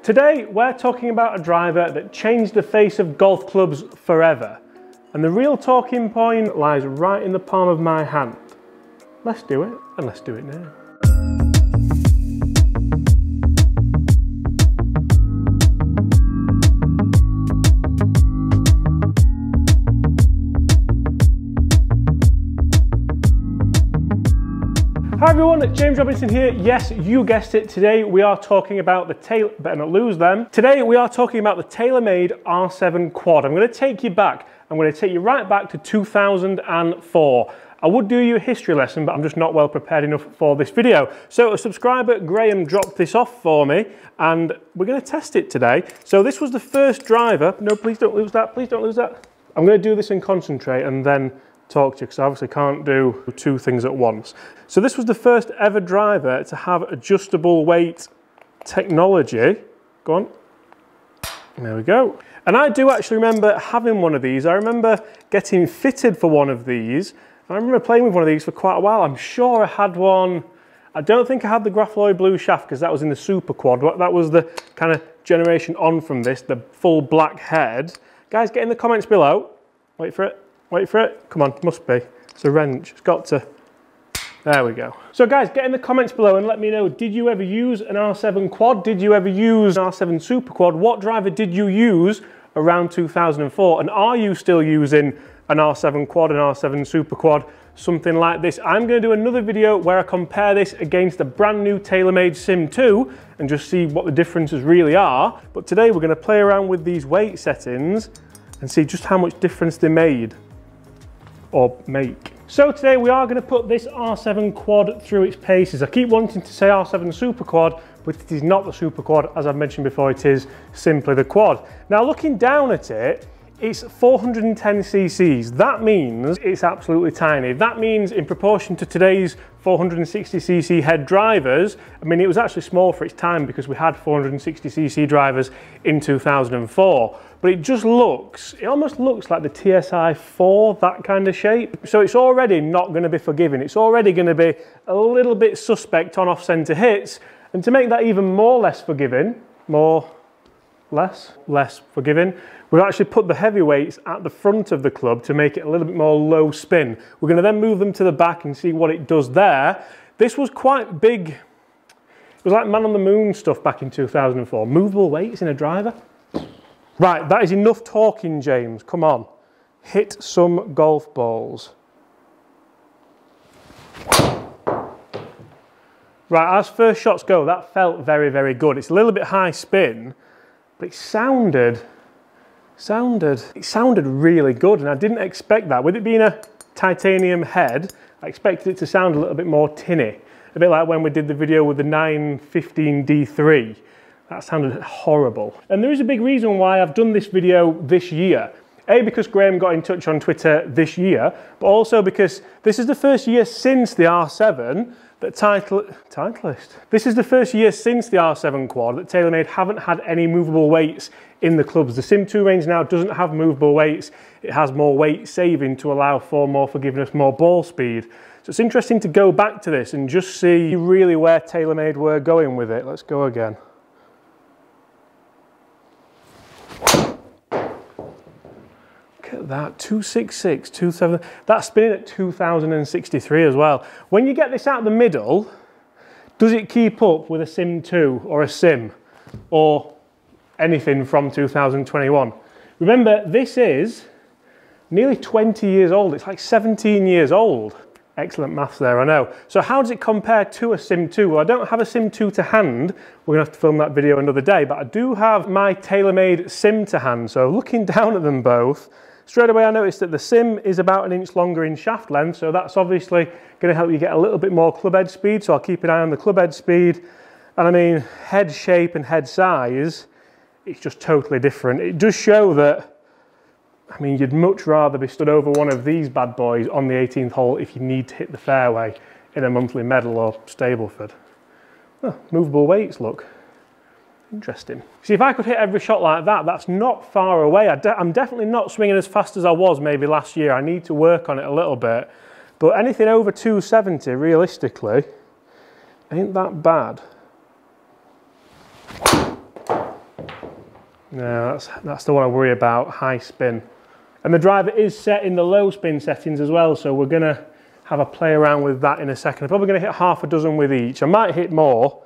Today we're talking about a driver that changed the face of golf clubs forever. And the real talking point lies right in the palm of my hand. Let's do it, and let's do it now. Hi everyone, James Robinson here. Yes, you guessed it. Today we are talking about the Today we are talking about the TaylorMade R7 quad. I'm going to take you back. I'm going to take you right back to 2004. I would do you a history lesson, but I'm just not well prepared enough for this video. So a subscriber, Graham, dropped this off for me, and we're going to test it today. So this was the first driver. No, please don't lose that. Please don't lose that. I'm going to do this and concentrate, and then talk to you, because I obviously can't do two things at once. So this was the first ever driver to have adjustable weight technology. Go on. There we go. And I do actually remember having one of these. I remember getting fitted for one of these. I remember playing with one of these for quite a while. I'm sure I had one. I don't think I had the graphite blue shaft because that was in the Super Quad. That was the kind of generation on from this, the full black head. Guys, get in the comments below. Wait for it. Wait for it. Come on, must be. It's a wrench. It's got to. There we go. So guys, get in the comments below and let me know, did you ever use an R7 quad? Did you ever use an R7 Super Quad? What driver did you use around 2004? And are you still using an R7 quad, an R7 Super Quad, something like this? I'm going to do another video where I compare this against the brand new TaylorMade Sim2 and just see what the differences really are. But today we're going to play around with these weight settings and see just how much difference they made. Or make. So today we are going to put this R7 quad through its paces. I keep wanting to say R7 Super Quad, but it is not the Super Quad. As I've mentioned before, it is simply the quad. Now looking down at it, it's 410 cc's. That means it's absolutely tiny. That means in proportion to today's 460 cc head drivers, I mean, it was actually small for its time because we had 460 cc drivers in 2004. But it just looks, it almost looks like the TSI 4, that kind of shape. So it's already not going to be forgiving. It's already going to be a little bit suspect on off-center hits. And to make that even less forgiving, less forgiving, we've actually put the heavyweights at the front of the club to make it a little bit more low spin. We're going to then move them to the back and see what it does there. This was quite big. It was like Man on the Moon stuff back in 2004. Movable weights in a driver. Right, that is enough talking, James. Come on. Hit some golf balls. Right, as first shots go, that felt very, very good. It's a little bit high spin, but it sounded really good, and I didn't expect that. With it being a titanium head, I expected it to sound a little bit more tinny. A bit like when we did the video with the 915 D3. That sounded horrible. And there is a big reason why I've done this video this year. A, because Graham got in touch on Twitter this year, but also because this is the first year since the R7 that This is the first year since the R7 quad that TaylorMade haven't had any movable weights in the clubs. The Sim2 range now doesn't have movable weights. It has more weight saving to allow for more forgiveness, more ball speed. So it's interesting to go back to this and just see really where TaylorMade were going with it. Let's go again. Look at that, 266, 27, that's spinning at 2063 as well. When you get this out the middle, does it keep up with a Sim2 or a Sim or anything from 2021? Remember, this is nearly 20 years old. It's like 17 years old. Excellent maths there, I know. So how does it compare to a Sim2? Well, I don't have a Sim2 to hand. We're gonna have to film that video another day, but I do have my TaylorMade Sim to hand. So looking down at them both, straight away I noticed that the Sim is about 1 inch longer in shaft length, so that's obviously going to help you get a little bit more club head speed, so I'll keep an eye on the club head speed. And I mean, head shape and head size, it's just totally different. It does show that, I mean, you'd much rather be stood over one of these bad boys on the 18th hole if you need to hit the fairway in a monthly medal or Stableford. Oh, movable weights, look. Interesting. See, if I could hit every shot like that, that's not far away. I'm definitely not swinging as fast as I was maybe last year. I need to work on it a little bit. But anything over 270, realistically, ain't that bad. No, that's the one I worry about, high spin. And the driver is set in the low spin settings as well, so we're gonna have a play around with that in a second. I'm probably gonna hit half a dozen with each. I might hit more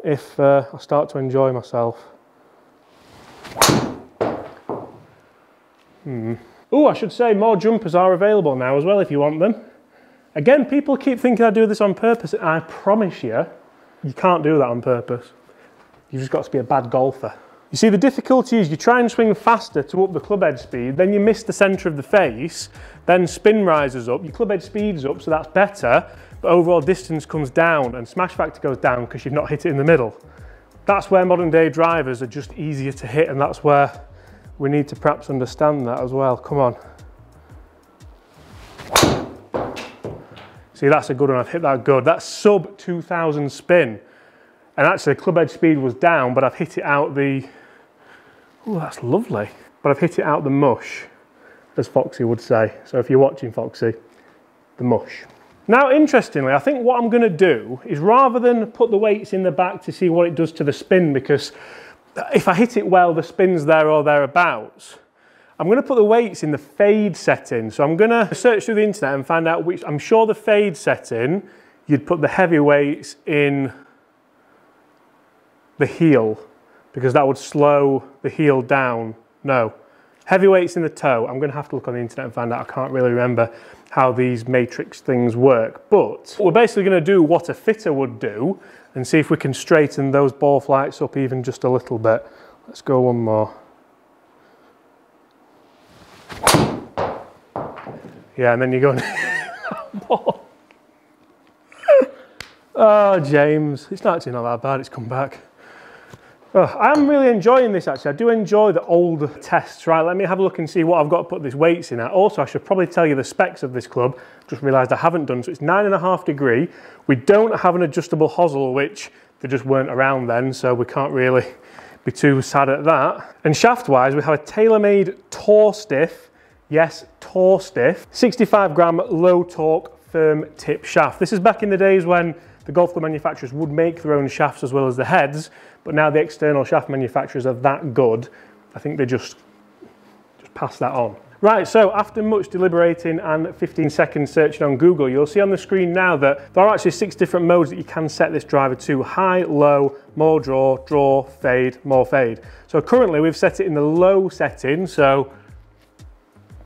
if I start to enjoy myself. Oh, I should say more jumpers are available now as well if you want them. Again, people keep thinking I do this on purpose. I promise you, you can't do that on purpose. You've just got to be a bad golfer. You see, the difficulty is you try and swing faster to up the club head speed, then you miss the centre of the face, then spin rises up, your club head speeds up, so that's better, but overall distance comes down and smash factor goes down because you've not hit it in the middle. That's where modern day drivers are just easier to hit, and that's where we need to perhaps understand that as well. Come on. See, that's a good one, I've hit that good. That's sub 2000 spin. And actually club head speed was down, but I've hit it out the, oh, that's lovely. But I've hit it out the mush, as Foxy would say. So if you're watching, Foxy, the mush. Now, interestingly, I think what I'm gonna do is rather than put the weights in the back to see what it does to the spin, because if I hit it well, the spin's there or thereabouts, I'm gonna put the weights in the fade setting. So I'm gonna search through the internet and find out which, I'm sure the fade setting, you'd put the heavy weights in the heel, because that would slow the heel down. No, heavyweights in the toe. I'm going to have to look on the internet and find out. I can't really remember how these matrix things work, but we're basically going to do what a fitter would do and see if we can straighten those ball flights up even just a little bit. Let's go one more. Yeah, and then you're going oh, James, it's actually not that bad, it's come back. Oh, I'm really enjoying this actually. I do enjoy the old tests. Right, let me have a look and see what I've got to put these weights in at. Also, I should probably tell you the specs of this club. Just realised I haven't done, so it's 9.5 degree. We don't have an adjustable hosel, which they just weren't around then, so we can't really be too sad at that. And shaft-wise, we have a TaylorMade Tour Stiff, yes, Tour Stiff, 65 gram low torque firm tip shaft. This is back in the days when the golf club manufacturers would make their own shafts as well as the heads, but now the external shaft manufacturers are that good, I think they just pass that on. Right, so after much deliberating and 15 seconds searching on Google, you'll see on the screen now that there are actually 6 different modes that you can set this driver to: high, low, more draw, draw, fade, more fade. So currently we've set it in the low setting, so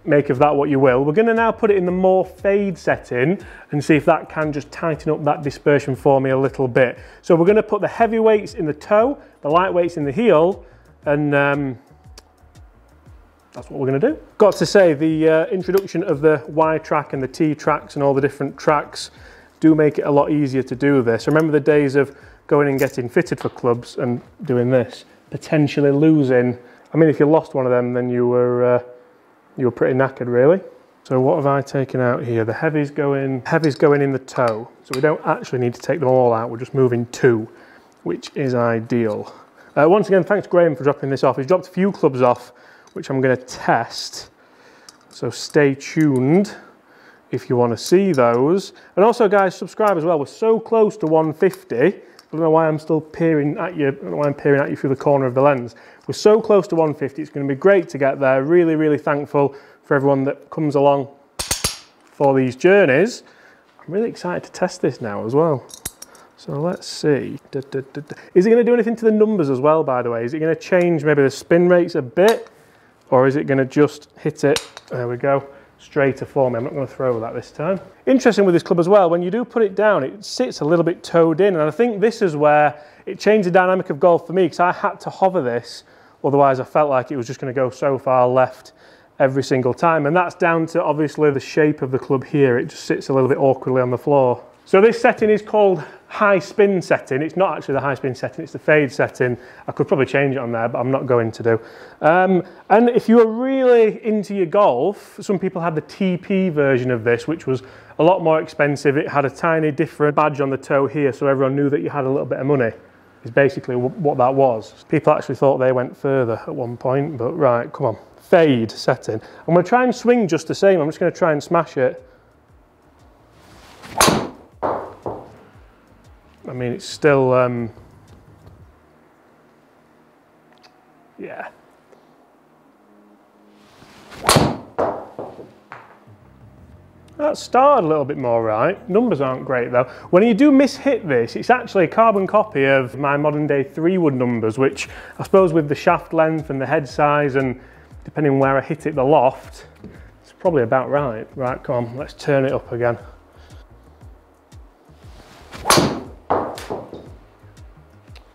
make of that what you will. We're going to now put it in the more fade setting and see if that can just tighten up that dispersion for me a little bit. So we're going to put the heavy weights in the toe, the light weights in the heel, and that's what we're going to do. Got to say, the introduction of the Y track and the T tracks and all the different tracks do make it a lot easier to do this. Remember the days of going and getting fitted for clubs and doing this, potentially losing. I mean, if you lost one of them, then you were pretty knackered, really. So what have I taken out here? The heavy's going in the toe. So we don't actually need to take them all out. We're just moving 2, which is ideal. Once again, thanks Graham for dropping this off. He's dropped a few clubs off, which I'm going to test. So stay tuned if you want to see those. And also, guys, subscribe as well. We're so close to 150. I don't know why I'm still peering at you. I don't know why I'm peering at you through the corner of the lens. We're so close to 150. It's going to be great to get there. Really, really thankful for everyone that comes along for these journeys. I'm really excited to test this now as well. So let's see. Is it going to do anything to the numbers as well, by the way? Is it going to change maybe the spin rates a bit? Or is it going to just hit it, there we go, straighter for me? I'm not going to throw that this time. Interesting with this club as well, when you do put it down, it sits a little bit toed in, and I think this is where it changed the dynamic of golf for me, because I had to hover this, otherwise I felt like it was just going to go so far left every single time, and that's down to obviously the shape of the club here. It just sits a little bit awkwardly on the floor. So this setting is called high spin setting. It's not actually the high spin setting, it's the fade setting. I could probably change it on there, but I'm not going to do. And if you are really into your golf, some people had the TP version of this, which was a lot more expensive. It had a tiny different badge on the toe here, so everyone knew that you had a little bit of money, is basically what that was. People actually thought they went further at one point, but right, come on. Fade setting. I'm going to try and swing just the same. I'm just going to try and smash it. I mean, it's still, yeah, That started a little bit more right. Numbers aren't great though. When you do miss-hit this, it's actually a carbon copy of my modern day 3-wood numbers, which I suppose with the shaft length and the head size and depending on where I hit it, the loft, it's probably about right. Right, come on, let's turn it up again.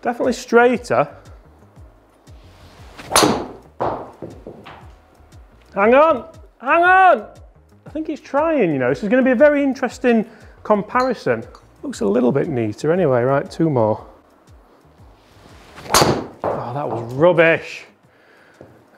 Definitely straighter. Hang on, hang on! I think it's trying, you know. This is going to be a very interesting comparison. Looks a little bit neater anyway, right? 2 more. Oh, that was rubbish.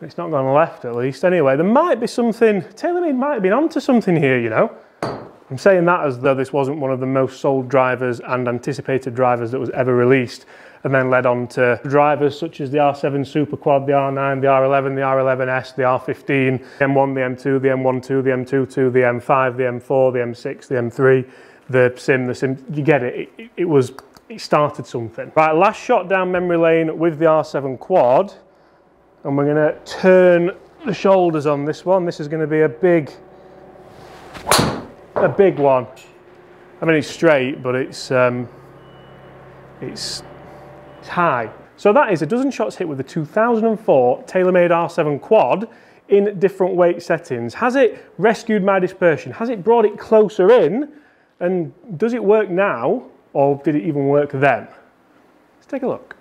It's not gone left at least. Anyway, there might be something, TaylorMade might have been onto something here, you know. I'm saying that as though this wasn't one of the most sold drivers and anticipated drivers that was ever released, and then led on to drivers such as the R7 Super Quad, the R9, the R11, the R11S, the R15, the M1, the M2, the M12, the M22, the M5, the M4, the M6, the M3, the Sim, the Sim, you get it. It started something. Right, last shot down memory lane with the R7 Quad, and we're gonna turn the shoulders on this one. This is gonna be a big one. I mean, it's straight, but it's high. So that is a dozen shots hit with the 2004 TaylorMade R7 Quad in different weight settings. Has it rescued my dispersion? Has it brought it closer in? And does it work now, or did it even work then? Let's take a look.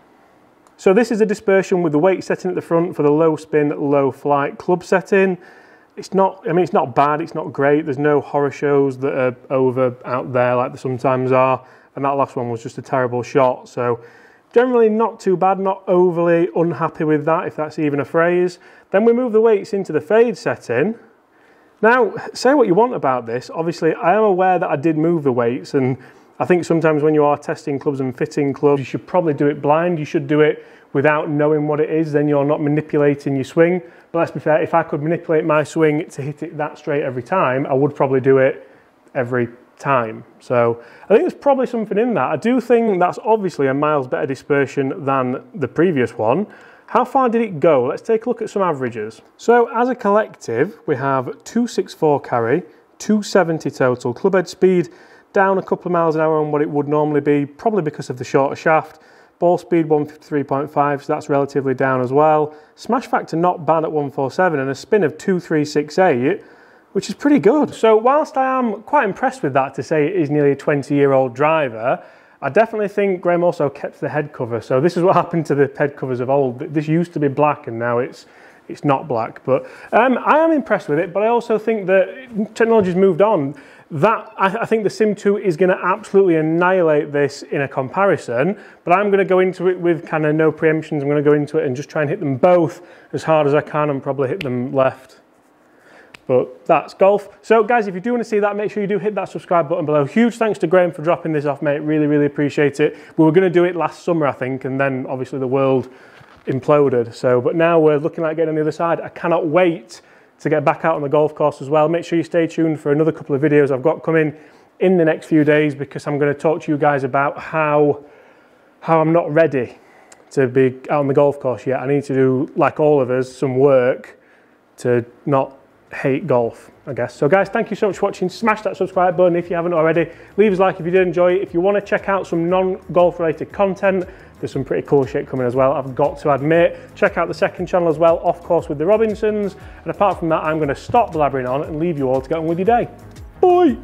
So this is a dispersion with the weight setting at the front for the low spin, low flight club setting. It's not, I mean, it's not bad, it's not great. There's no horror shows that are over out there like there sometimes are. And that last one was just a terrible shot. So generally not too bad, not overly unhappy with that, if that's even a phrase. Then we move the weights into the fade setting. Now, say what you want about this. Obviously, I am aware that I did move the weights, and I think sometimes when you are testing clubs and fitting clubs, you should probably do it blind. You should do it without knowing what it is, then you're not manipulating your swing. But let's be fair, if I could manipulate my swing to hit it that straight every time, I would probably do it every time. So I think there's probably something in that. I do think that's obviously a miles better dispersion than the previous one. How far did it go? Let's take a look at some averages. So as a collective, we have 264 carry, 270 total. Club head speed down a couple of miles an hour on what it would normally be, probably because of the shorter shaft. Ball speed 153.5, so that's relatively down as well. Smash factor not bad at 147, and a spin of 2368, which is pretty good. So whilst I am quite impressed with that to say it is nearly a 20-year-old driver, I definitely think Graham also kept the head cover. So this is what happened to the head covers of old. This used to be black and now it's not black. But I am impressed with it, but I also think that technology's moved on. I think the Sim2 is going to absolutely annihilate this in a comparison, but I'm going to go into it with kind of no preemptions. I'm going to go into it and just try and hit them both as hard as I can and probably hit them left. But that's golf. So guys, if you do want to see that, make sure you do hit that subscribe button below. Huge thanks to Graham for dropping this off, mate. Really, really appreciate it. We were going to do it last summer, I think, and then obviously the world imploded. So, but now we're looking like getting on the other side. I cannot wait to get back out on the golf course as well. Make sure you stay tuned for another couple of videos I've got coming in the next few days, because I'm going to talk to you guys about how I'm not ready to be out on the golf course yet. I need to do, like all of us, some work to not hate golf, I guess. So guys, thank you so much for watching. Smash that subscribe button if you haven't already. Leave us a like if you did enjoy it. If you want to check out some non-golf related content, there's some pretty cool shit coming as well, I've got to admit. Check out the second channel as well, Off Course with the Robinsons. And apart from that, I'm going to stop blabbering on and leave you all to get on with your day. Bye!